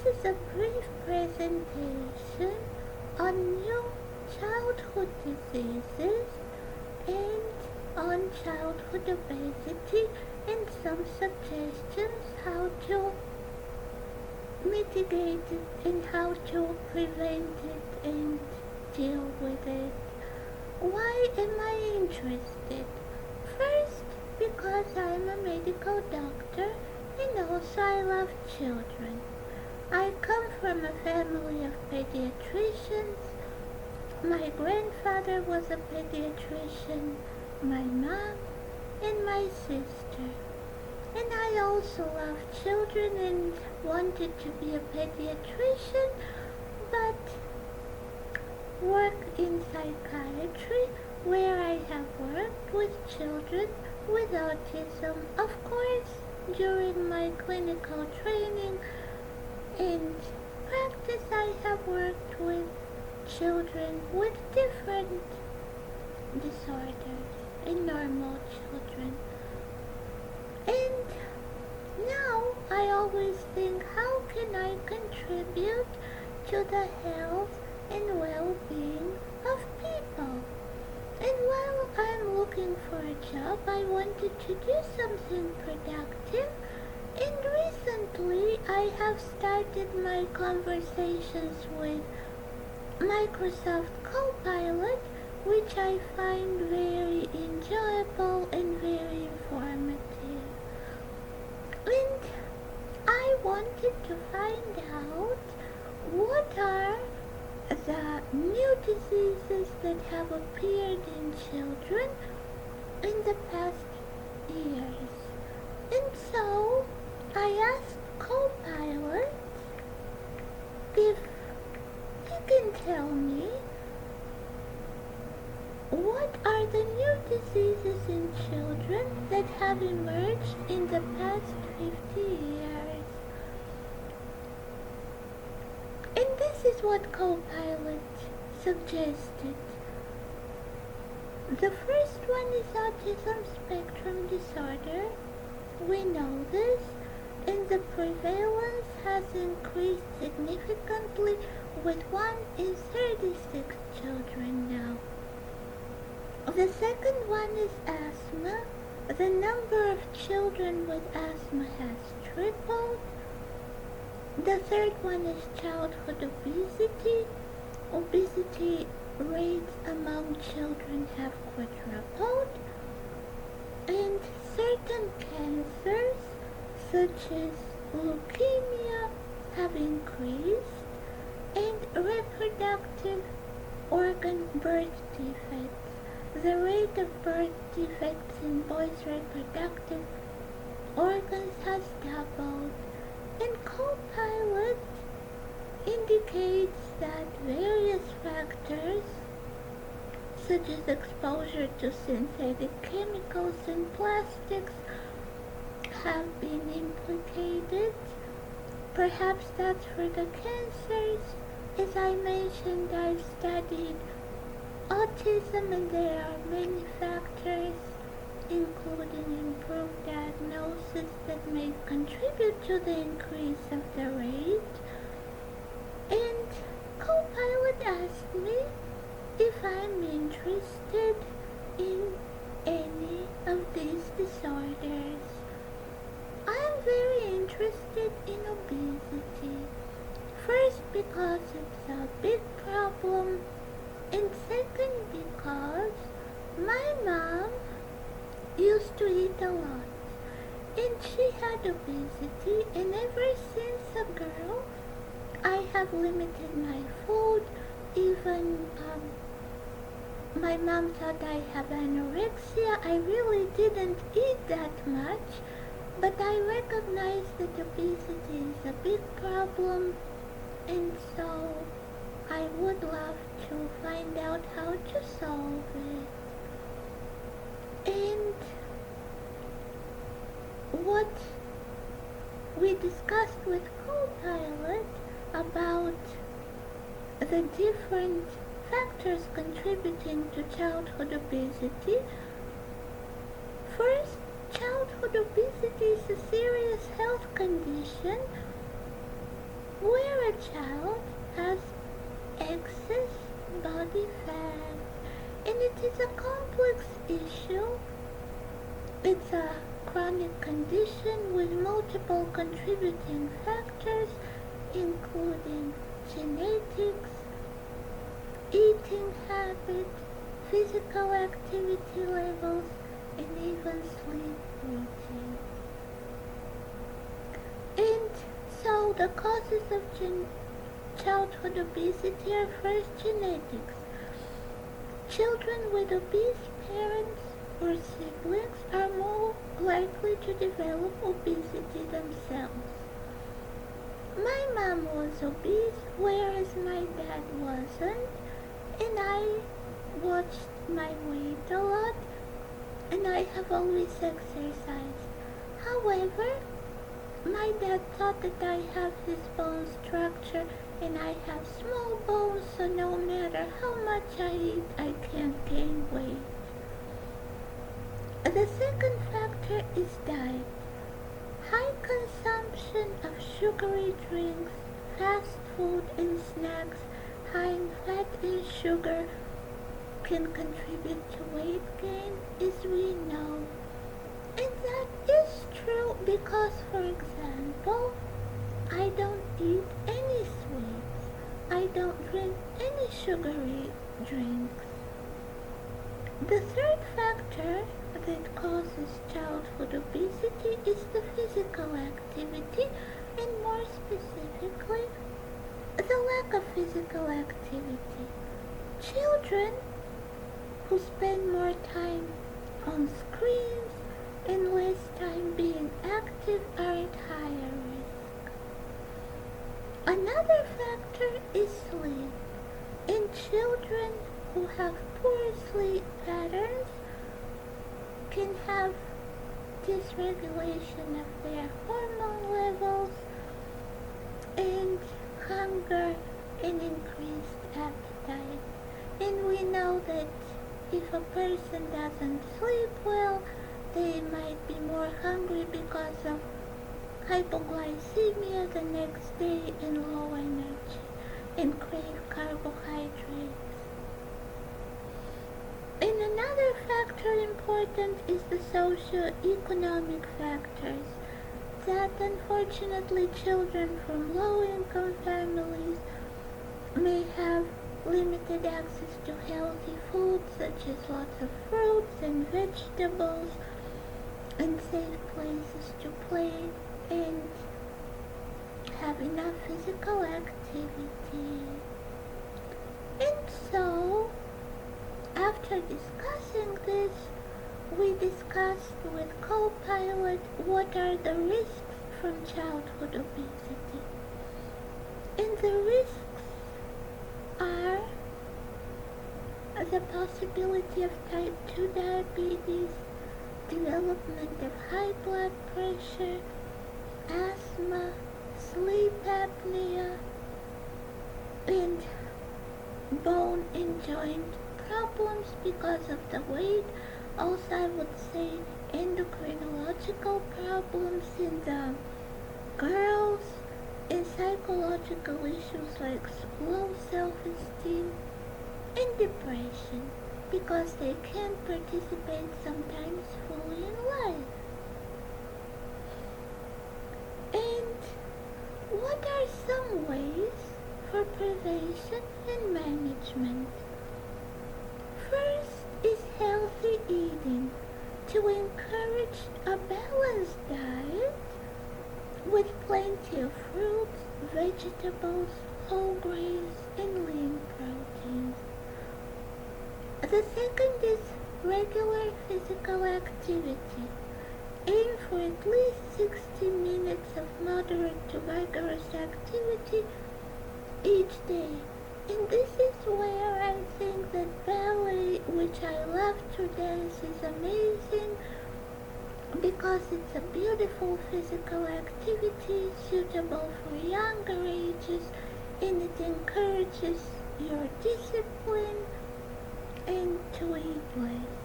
This is a brief presentation on new childhood diseases and on childhood obesity and some suggestions how to mitigate it and how to prevent it and deal with it. Why am I interested? First, because I'm a medical doctor and also I love children. I come from a family of pediatricians. My grandfather was a pediatrician, my mom, and my sister. And I also love children and wanted to be a pediatrician, but work in psychiatry where I have worked with children with autism. Of course, during my clinical training and practice I have worked with children with different disorders and normal children. And now I always think, how can I contribute to the health and well-being of people? And while I'm looking for a job, I wanted to do something productive. And recently, I have started my conversations with Microsoft Copilot, which I find very enjoyable and very informative. And I wanted to find out what are the new diseases that have appeared in children in the past years. And so I asked Copilot if he can tell me what are the new diseases in children that have emerged in the past 50 years. And this is what Copilot suggested. The first one is autism spectrum disorder. We know this, and the prevalence has increased significantly with 1 in 36 children now. The second one is asthma. The number of children with asthma has tripled. The third one is childhood obesity. Obesity rates among children have quadrupled. And certain cancers, such as leukemia, have increased. And reproductive organ birth defects. The rate of birth defects in boys' reproductive organs has doubled. And Copilot indicates that various factors, such as exposure to synthetic chemicals and plastics, have been implicated. Perhaps that's for the cancers. As I mentioned, I've studied autism, and there are many factors, including improved diagnosis, that may contribute to the increase of the rate. And Copilot asked me if I'm interested in any of these disorders. I'm very interested in obesity. First, because it's a big problem, and second, because my mom used to eat a lot, and she had obesity, and ever since a girl, I have limited my food. Even my mom thought I have anorexia. I really didn't eat that much, but I recognize that obesity is a big problem, and so I would love to find out how to solve it. And what we discussed with Copilot about the different factors contributing to childhood obesity. First, childhood obesity is a serious health condition where a child has excess body fat, and it is a complex issue. It's a chronic condition with multiple contributing factors, including genetics, eating habits, physical activity levels, and even sleep routine. And so the causes of childhood obesity are first genetics. Children with obese parents or siblings are more likely to develop obesity themselves. My mom was obese, whereas my dad wasn't, and I watched my weight a lot, and I have always exercised. However, my dad thought that I have his bone structure and I have small bones, so no matter how much I eat, I can't gain weight. The second factor is diet. High consumption of sugary drinks, fast food, and snacks high in fat and sugar can contribute to weight gain, as we know. And that is true because, for example, I don't eat any sweets. I don't drink any sugary drinks. The third factor that causes childhood obesity is the physical activity, and more specifically, the lack of physical activity. Children who spend more time on screens and less time being active are at higher risk. Another factor is sleep. In children who have poor sleep patterns can have dysregulation of their hormone levels and hunger and increased appetite. And we know that if a person doesn't sleep well, they might be more hungry because of hypoglycemia the next day and low energy and crave carbohydrates. And another factor important is the socio-economic factors that unfortunately children from low-income families may have limited access to healthy foods such as lots of fruits and vegetables and safe places to play and have enough physical activity. And so, after discussing this, we discussed with Copilot what are the risks from childhood obesity. And the risks are the possibility of type 2 diabetes, development of high blood pressure, asthma, sleep apnea, and bone and joint problems because of the weight. Also, I would say endocrinological problems in the girls and psychological issues like low self-esteem and depression because they can't participate sometimes fully in life. And what are some ways for prevention and management? First is healthy eating, to encourage a balanced diet with plenty of fruits, vegetables, whole grains, and lean proteins. The second is regular physical activity. Aim for at least 60 minutes of moderate to vigorous activity each day. And this is where I think that ballet, which I love to dance, is amazing because it's a beautiful physical activity suitable for younger ages, and it encourages your discipline and to eat less.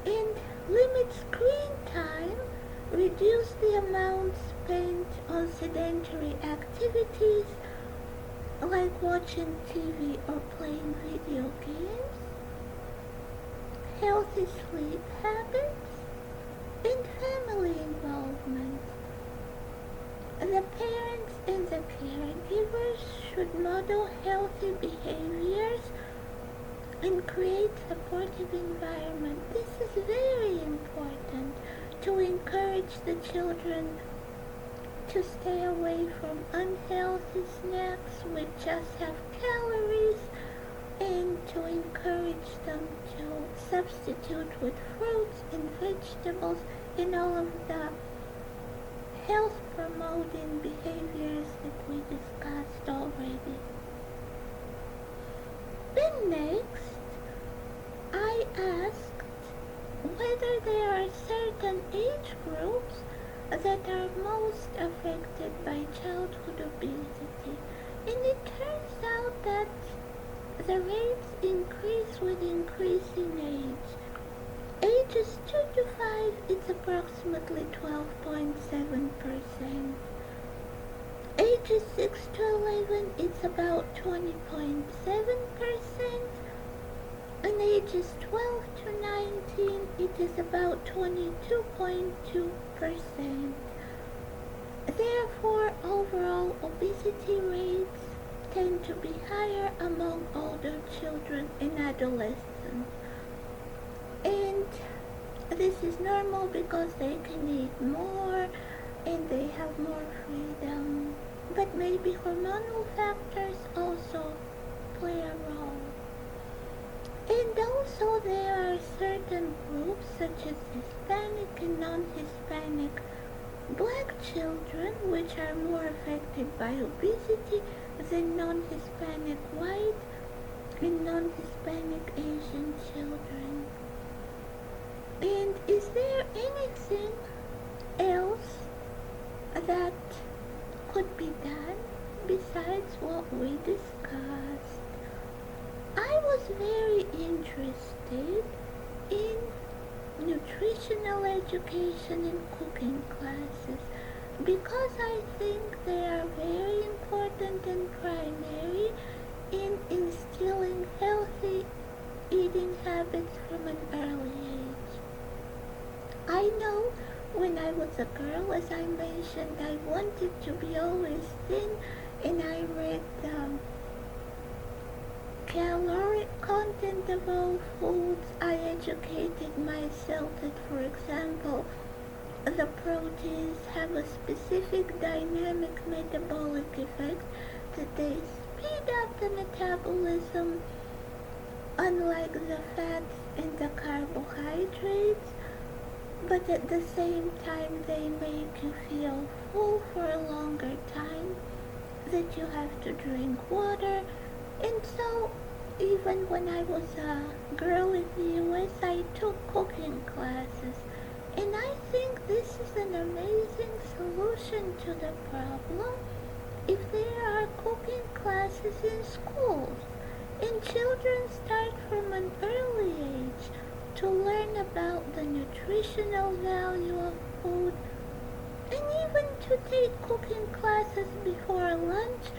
And limit screen time reduce the amount spent on sedentary activities like watching TV or playing video games, healthy sleep habits, and family involvement. The parents and the caregivers should model healthy behaviors and create supportive environment. This is very important to encourage the children to stay away from unhealthy snacks which just have calories, and to encourage them to substitute with fruits and vegetables and all of the health promoting behaviors that we discussed already. Then next, I asked whether there are certain age groups that are most affected by childhood obesity. And it turns out that the rates increase with increasing age. Ages 2 to 5, it's approximately 12.7%. Ages 6 to 11, it's about 20.7%. And ages 12 to 19, it is about 22.2%. Therefore, overall obesity rates tend to be higher among older children and adolescents. And this is normal because they can eat more and they have more freedom. But maybe hormonal factors also play a role. And also there are certain groups such as Hispanic and non-Hispanic Black children which are more affected by obesity than non-Hispanic white and non-Hispanic Asian children. And is there anything else that could be done besides what we discussed? I was very interested in nutritional education and cooking classes because I think they are very important and primary in instilling healthy eating habits from an early age. I know when I was a girl, as I mentioned, I wanted to be always thin, and I read the caloric content of all foods. I educated myself that, for example, the proteins have a specific dynamic metabolic effect, that they speed up the metabolism, unlike the fats and the carbohydrates, but at the same time they make you feel full for a longer time, that you have to drink water. And so even when I was a girl in the US, I took cooking classes. And I think this is an amazing solution to the problem if there are cooking classes in schools. And children start from an early age to learn about the nutritional value of food, and even to take cooking classes before lunch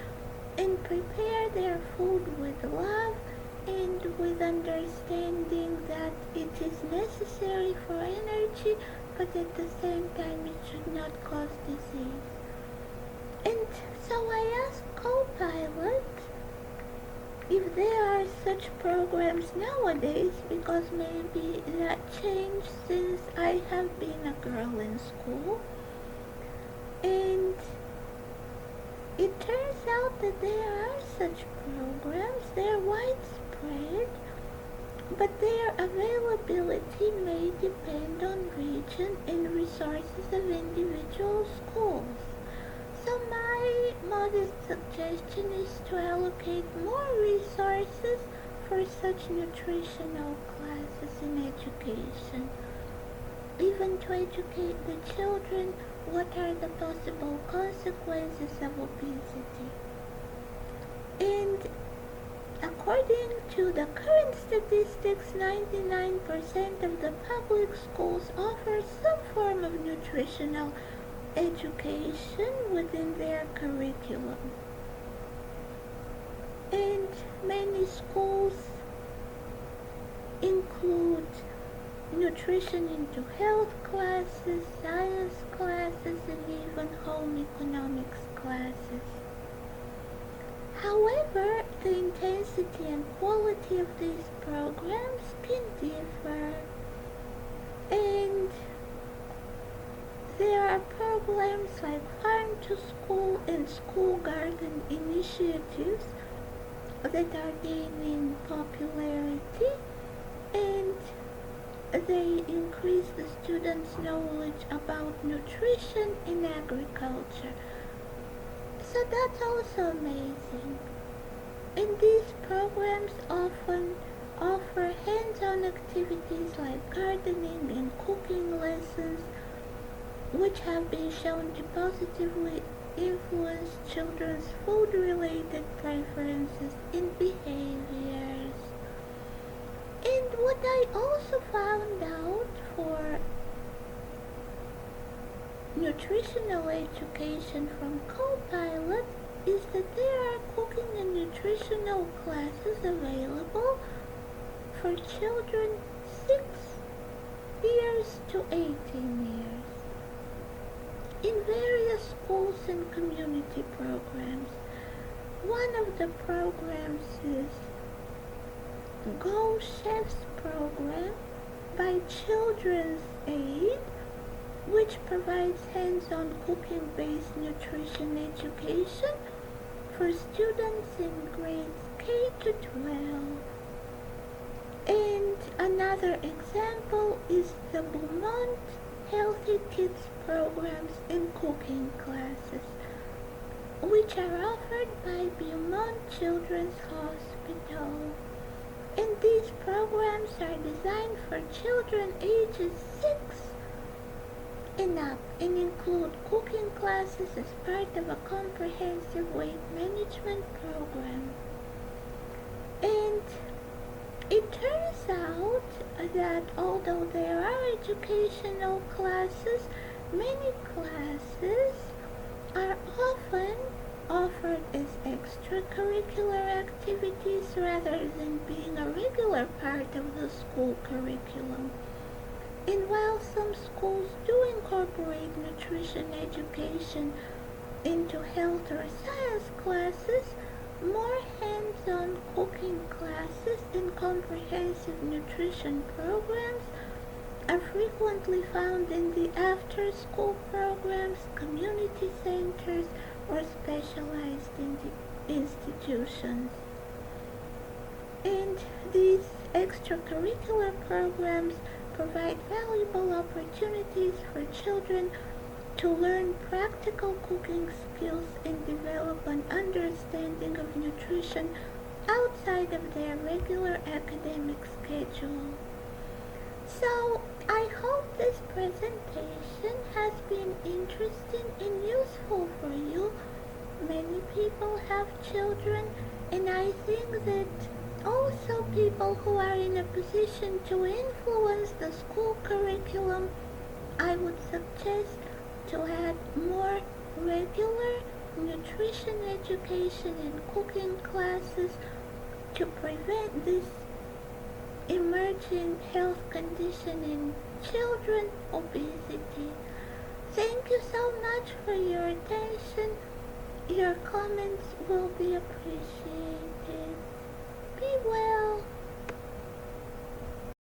and prepare their food with love and with understanding that it is necessary for energy, but at the same time it should not cause disease. And so I asked Copilot if there are such programs nowadays, because maybe that changed since I have been a girl in school. And it turns out that there are such programs. They're widespread, but their availability may depend on region and resources of individual schools. So my modest suggestion is to allocate more resources for such nutritional classes in education, even to educate the children what are the possible consequences of obesity. And According to the current statistics, 99% of the public schools offer some form of nutritional education within their curriculum. And many schools include nutrition into health classes, science classes, and even home economics classes. However, the intensity and quality of these programs can differ, and there are programs like farm to school and school garden initiatives that are gaining popularity, and they increase the students' knowledge about nutrition in agriculture. So that's also amazing. And these programs often offer hands-on activities like gardening and cooking lessons, which have been shown to positively influence children's food-related preferences and behaviors. And what I also found out for nutritional education from Copilot is that there are cooking and nutritional classes available for children 6 years to 18 years in various schools and community programs. One of the programs is Go Chefs program by Children's Aid, which provides hands-on cooking-based nutrition education for students in grades K to 12. And another example is the Beaumont Healthy Kids programs and cooking classes, which are offered by Beaumont Children's Hospital. And these programs are designed for children ages 6 and up and include cooking classes as part of a comprehensive weight management program. And it turns out that although there are educational classes, many classes are often offered as extracurricular activities rather than being a regular part of the school curriculum. And while some schools do incorporate nutrition education into health or science classes, more hands-on cooking classes and comprehensive nutrition programs are frequently found in the after-school programs, community centers, or specialized institutions. And these extracurricular programs provide valuable opportunities for children to learn practical cooking skills and develop an understanding of nutrition outside of their regular academic schedule. So, I hope this presentation has been interesting and useful for you. Many people have children, and I think that also people who are in a position to influence the school curriculum, I would suggest to add more regular nutrition education and cooking classes to prevent this emerging health condition in children, obesity. Thank you so much for your attention. Your comments will be appreciated.